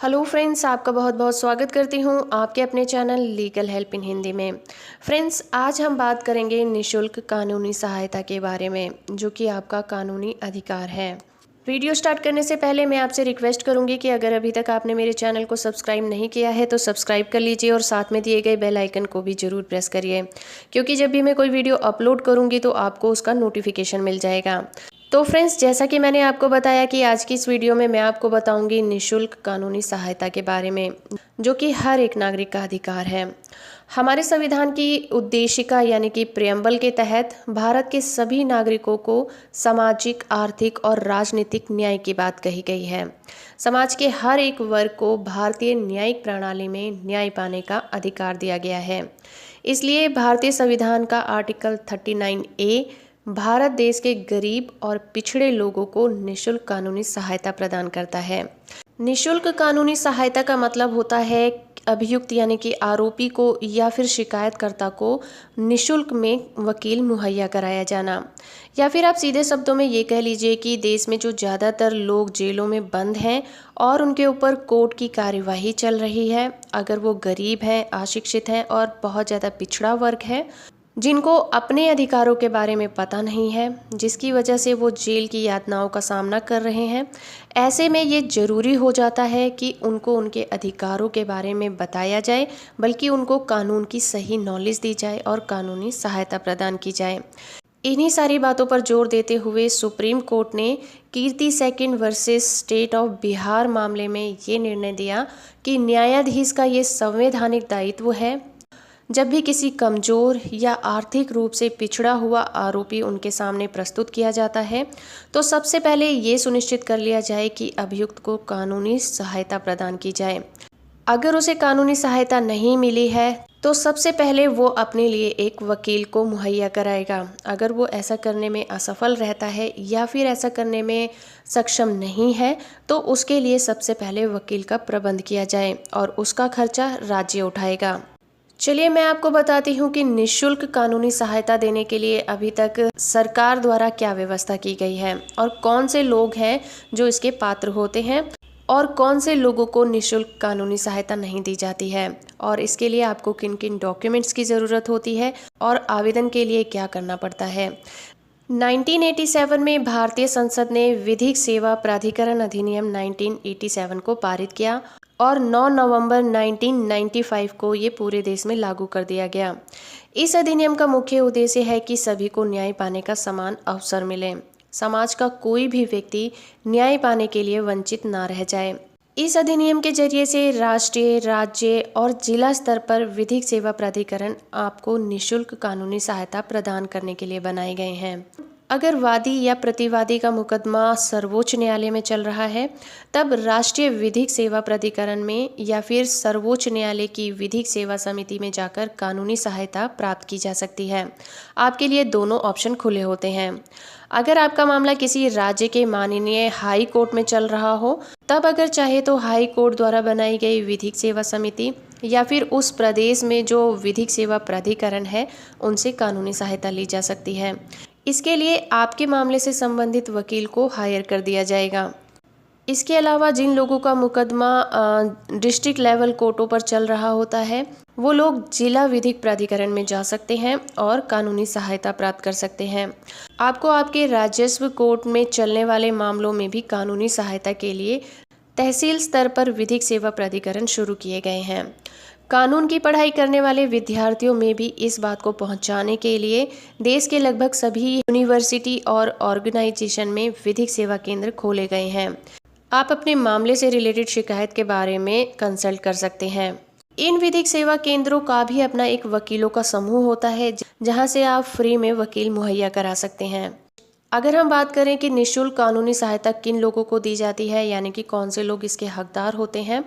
Hello friends, आपका बहुत बहुत स्वागत करती हूँ आपके अपने channel legal help in Hindi में। फ्रेंड्स, आज हम बात करेंगे निशुल्क कानूनी सहायता के बारे में, जो कि आपका कानूनी अधिकार है। वीडियो स्टार्ट करने से पहले मैं आपसे रिक्वेस्ट करूंगी कि अगर अभी तक आपने मेरे चैनल को सब्सक्राइब नहीं किया है तो सब्सक्राइब कर लीजिए और साथ में दिए गए बेल आइकन को भी ज़रूर प्रेस करिए, क्योंकि जब भी मैं कोई वीडियो अपलोड करूंगी तो आपको उसका नोटिफिकेशन मिल जाएगा। तो फ्रेंड्स, जैसा कि मैंने आपको बताया कि आज की इस वीडियो में मैं आपको बताऊंगी निशुल्क कानूनी सहायता के बारे में, जो कि हर एक नागरिक का अधिकार है। हमारे संविधान की उद्देशिका यानी कि प्रियम्बल के तहत भारत के सभी नागरिकों को सामाजिक, आर्थिक और राजनीतिक न्याय की बात कही गई है। समाज के हर एक वर्ग को भारतीय न्यायिक प्रणाली में न्याय पाने का अधिकार दिया गया है। इसलिए भारतीय संविधान का आर्टिकल 39A भारत देश के गरीब और पिछड़े लोगों को निशुल्क कानूनी सहायता प्रदान करता है। निशुल्क कानूनी सहायता का मतलब होता है अभियुक्त यानी कि आरोपी को या फिर शिकायतकर्ता को निशुल्क में वकील मुहैया कराया जाना, या फिर आप सीधे शब्दों में ये कह लीजिए कि देश में जो ज़्यादातर लोग जेलों में बंद हैं और उनके ऊपर कोर्ट की कार्यवाही चल रही है, अगर वो गरीब हैं, अशिक्षित हैं और बहुत ज़्यादा पिछड़ा वर्ग है, जिनको अपने अधिकारों के बारे में पता नहीं है, जिसकी वजह से वो जेल की यातनाओं का सामना कर रहे हैं, ऐसे में ये ज़रूरी हो जाता है कि उनको उनके अधिकारों के बारे में बताया जाए, बल्कि उनको कानून की सही नॉलेज दी जाए और कानूनी सहायता प्रदान की जाए। इन्हीं सारी बातों पर जोर देते हुए सुप्रीम कोर्ट ने Kirti second versus state of Bihar मामले में ये निर्णय दिया कि न्यायाधीश का ये संवैधानिक दायित्व है, जब भी किसी कमज़ोर या आर्थिक रूप से पिछड़ा हुआ आरोपी उनके सामने प्रस्तुत किया जाता है, तो सबसे पहले ये सुनिश्चित कर लिया जाए कि अभियुक्त को कानूनी सहायता प्रदान की जाए। अगर उसे कानूनी सहायता नहीं मिली है तो सबसे पहले वो अपने लिए एक वकील को मुहैया कराएगा। अगर वो ऐसा करने में असफल रहता है या फिर ऐसा करने में सक्षम नहीं है तो उसके लिए सबसे पहले वकील का प्रबंध किया जाए और उसका खर्चा राज्य उठाएगा। चलिए मैं आपको बताती हूँ कि निशुल्क कानूनी सहायता देने के लिए अभी तक सरकार द्वारा क्या व्यवस्था की गई है और कौन से लोग हैं जो इसके पात्र होते हैं और कौन से लोगों को निशुल्क कानूनी सहायता नहीं दी जाती है, और इसके लिए आपको किन किन डॉक्यूमेंट्स की ज़रूरत होती है और आवेदन के लिए क्या करना पड़ता है। 1987 में भारतीय संसद ने विधिक सेवा प्राधिकरण अधिनियम 1987 को पारित किया और 9 नवंबर 1995 को ये पूरे देश में लागू कर दिया गया। इस अधिनियम का मुख्य उद्देश्य है कि सभी को न्याय पाने का समान अवसर मिले, समाज का कोई भी व्यक्ति न्याय पाने के लिए वंचित ना रह जाए। इस अधिनियम के जरिए से राष्ट्रीय, राज्य और जिला स्तर पर विधिक सेवा प्राधिकरण आपको निशुल्क कानूनी सहायता प्रदान करने के लिए बनाए गए हैं। अगर वादी या प्रतिवादी का मुकदमा सर्वोच्च न्यायालय में चल रहा है, तब राष्ट्रीय विधिक सेवा प्राधिकरण में या फिर सर्वोच्च न्यायालय की विधिक सेवा समिति में जाकर कानूनी सहायता प्राप्त की जा सकती है। आपके लिए दोनों ऑप्शन खुले होते हैं। अगर आपका मामला किसी राज्य के माननीय हाई कोर्ट में चल रहा हो, तब अगर चाहे तो हाई कोर्ट द्वारा बनाई गई विधिक सेवा समिति या फिर उस प्रदेश में जो विधिक सेवा प्राधिकरण है, उनसे कानूनी सहायता ली जा सकती है। इसके लिए आपके मामले से संबंधित वकील को हायर कर दिया जाएगा। इसके अलावा जिन लोगों का मुकदमा डिस्ट्रिक्ट लेवल कोर्टों पर चल रहा होता है, वो लोग जिला विधिक प्राधिकरण में जा सकते हैं और कानूनी सहायता प्राप्त कर सकते हैं। आपको आपके राजस्व कोर्ट में चलने वाले मामलों में भी कानूनी सहायता के लिए तहसील स्तर पर विधिक सेवा प्राधिकरण शुरू किए गए हैं। कानून की पढ़ाई करने वाले विद्यार्थियों में भी इस बात को पहुंचाने के लिए देश के लगभग सभी यूनिवर्सिटी और ऑर्गेनाइजेशन में विधिक सेवा केंद्र खोले गए हैं। आप अपने मामले से रिलेटेड शिकायत के बारे में कंसल्ट कर सकते हैं। इन विधिक सेवा केंद्रों का भी अपना एक वकीलों का समूह होता है, जहां से आप फ्री में वकील मुहैया करा सकते हैं। अगर हम बात करें कि निशुल्क कानूनी सहायता किन लोगों को दी जाती है, यानी कि कौन से लोग इसके हकदार होते हैं,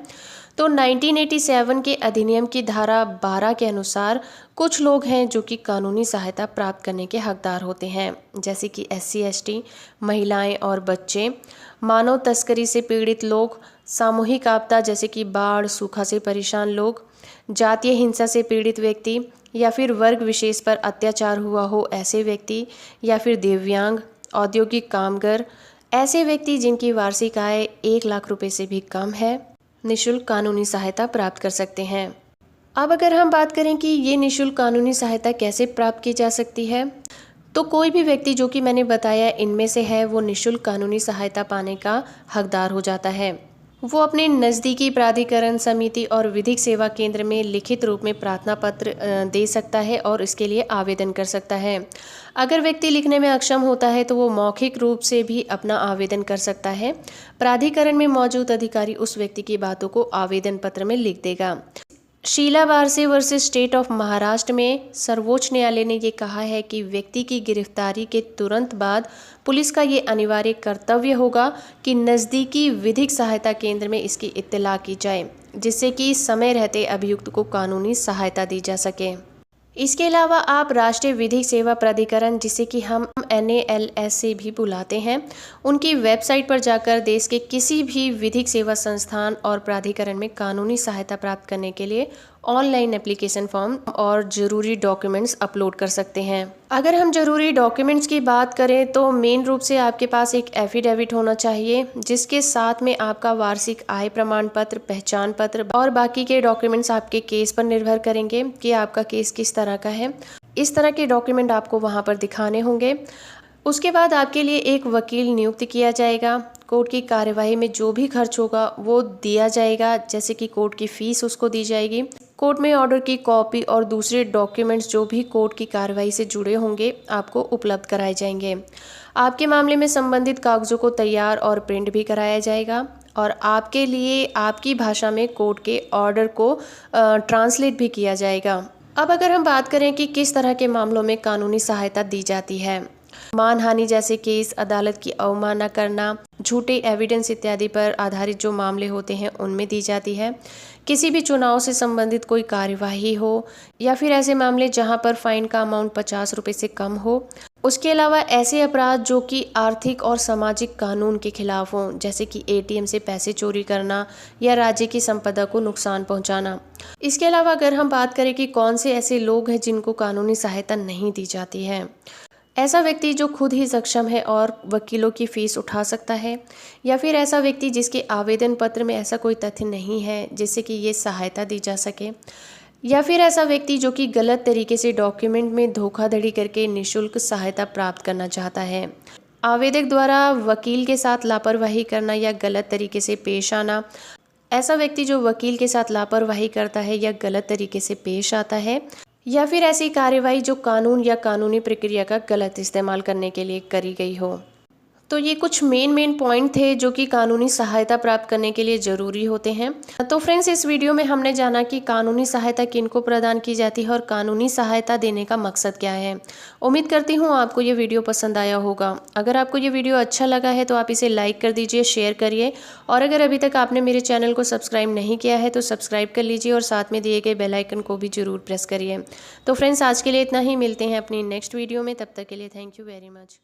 तो 1987 के अधिनियम की धारा 12 के अनुसार कुछ लोग हैं जो कि कानूनी सहायता प्राप्त करने के हकदार होते हैं, जैसे कि SC ST, महिलाएं और बच्चे, मानव तस्करी से पीड़ित लोग, सामूहिक आपदा जैसे कि बाढ़, सूखा से परेशान लोग, जातीय हिंसा से पीड़ित व्यक्ति, या फिर वर्ग विशेष पर अत्याचार हुआ हो ऐसे व्यक्ति, या फिर दिव्यांग, औद्योगिक कामगार, ऐसे व्यक्ति जिनकी वार्षिक आय 1 लाख रुपए से भी कम है, निःशुल्क कानूनी सहायता प्राप्त कर सकते हैं। अब अगर हम बात करें कि ये निःशुल्क कानूनी सहायता कैसे प्राप्त की जा सकती है, तो कोई भी व्यक्ति जो कि मैंने बताया इनमें से है, वो निःशुल्क कानूनी सहायता पाने का हकदार हो जाता है। वो अपने नज़दीकी प्राधिकरण समिति और विधिक सेवा केंद्र में लिखित रूप में प्रार्थना पत्र दे सकता है और इसके लिए आवेदन कर सकता है। अगर व्यक्ति लिखने में अक्षम होता है तो वो मौखिक रूप से भी अपना आवेदन कर सकता है। प्राधिकरण में मौजूद अधिकारी उस व्यक्ति की बातों को आवेदन पत्र में लिख देगा। Sheela Barse versus state of Maharashtra में सर्वोच्च न्यायालय ने ये कहा है कि व्यक्ति की गिरफ्तारी के तुरंत बाद पुलिस का ये अनिवार्य कर्तव्य होगा कि नज़दीकी विधिक सहायता केंद्र में इसकी इत्तला की जाए, जिससे कि समय रहते अभियुक्त को कानूनी सहायता दी जा सके। इसके अलावा आप राष्ट्रीय विधिक सेवा प्राधिकरण, जिसे कि हम NALS से भी बुलाते हैं, उनकी वेबसाइट पर जाकर देश के किसी भी विधिक सेवा संस्थान और प्राधिकरण में कानूनी सहायता प्राप्त करने के लिए ऑनलाइन एप्लीकेशन फॉर्म और ज़रूरी डॉक्यूमेंट्स अपलोड कर सकते हैं। अगर हम ज़रूरी डॉक्यूमेंट्स की बात करें तो मेन रूप से आपके पास एक एफिडेविट होना चाहिए, जिसके साथ में आपका वार्षिक आय प्रमाण पत्र, पहचान पत्र और बाकी के डॉक्यूमेंट्स आपके केस पर निर्भर करेंगे कि आपका केस किस तरह का है। इस तरह के डॉक्यूमेंट आपको वहाँ पर दिखाने होंगे। उसके बाद आपके लिए एक वकील नियुक्त किया जाएगा। कोर्ट की कार्यवाही में जो भी खर्च होगा वो दिया जाएगा, जैसे कि कोर्ट की फीस उसको दी जाएगी। कोर्ट में ऑर्डर की कॉपी और दूसरे डॉक्यूमेंट्स जो भी कोर्ट की कार्रवाई से जुड़े होंगे आपको उपलब्ध कराए जाएंगे। आपके मामले में संबंधित कागजों को तैयार और प्रिंट भी कराया जाएगा और आपके लिए आपकी भाषा में कोर्ट के ऑर्डर को ट्रांसलेट भी किया जाएगा। अब अगर हम बात करें कि किस तरह के मामलों में कानूनी सहायता दी जाती है, मानहानि जैसे केस, अदालत की अवमानना करना, झूठे एविडेंस इत्यादि पर आधारित जो मामले होते हैं उनमें दी जाती है। किसी भी चुनाव से संबंधित कोई कार्यवाही हो या फिर ऐसे मामले जहां पर फाइन का अमाउंट 50 रुपये से कम हो। उसके अलावा ऐसे अपराध जो कि आर्थिक और सामाजिक कानून के खिलाफ हों, जैसे कि ATM से पैसे चोरी करना या राज्य की संपदा को नुकसान पहुंचाना। इसके अलावा अगर हम बात करें कि कौन से ऐसे लोग हैं जिनको कानूनी सहायता नहीं दी जाती है, ऐसा व्यक्ति जो खुद ही सक्षम है और वकीलों की फीस उठा सकता है, या फिर ऐसा व्यक्ति जिसके आवेदन पत्र में ऐसा कोई तथ्य नहीं है जिससे कि ये सहायता दी जा सके, या फिर ऐसा व्यक्ति जो कि गलत तरीके से डॉक्यूमेंट में धोखाधड़ी करके निःशुल्क सहायता प्राप्त करना चाहता है। आवेदक द्वारा वकील के साथ लापरवाही करना या गलत तरीके से पेश आना। ऐसा व्यक्ति जो वकील के साथ लापरवाही करता है या गलत तरीके से पेश आता है, या फिर ऐसी कार्यवाही जो कानून या कानूनी प्रक्रिया का गलत इस्तेमाल करने के लिए करी गई हो। तो ये कुछ मेन पॉइंट थे जो कि कानूनी सहायता प्राप्त करने के लिए ज़रूरी होते हैं। तो फ्रेंड्स, इस वीडियो में हमने जाना कि कानूनी सहायता किनको प्रदान की जाती है और कानूनी सहायता देने का मकसद क्या है। उम्मीद करती हूँ आपको ये वीडियो पसंद आया होगा। अगर आपको ये वीडियो अच्छा लगा है तो आप इसे लाइक कर दीजिए, शेयर करिए, और अगर अभी तक आपने मेरे चैनल को सब्सक्राइब नहीं किया है तो सब्सक्राइब कर लीजिए और साथ में दिए गए बेल आइकन को भी ज़रूर प्रेस करिए। तो फ्रेंड्स, आज के लिए इतना ही। मिलते हैं अपनी नेक्स्ट वीडियो में। तब तक के लिए थैंक यू वेरी मच।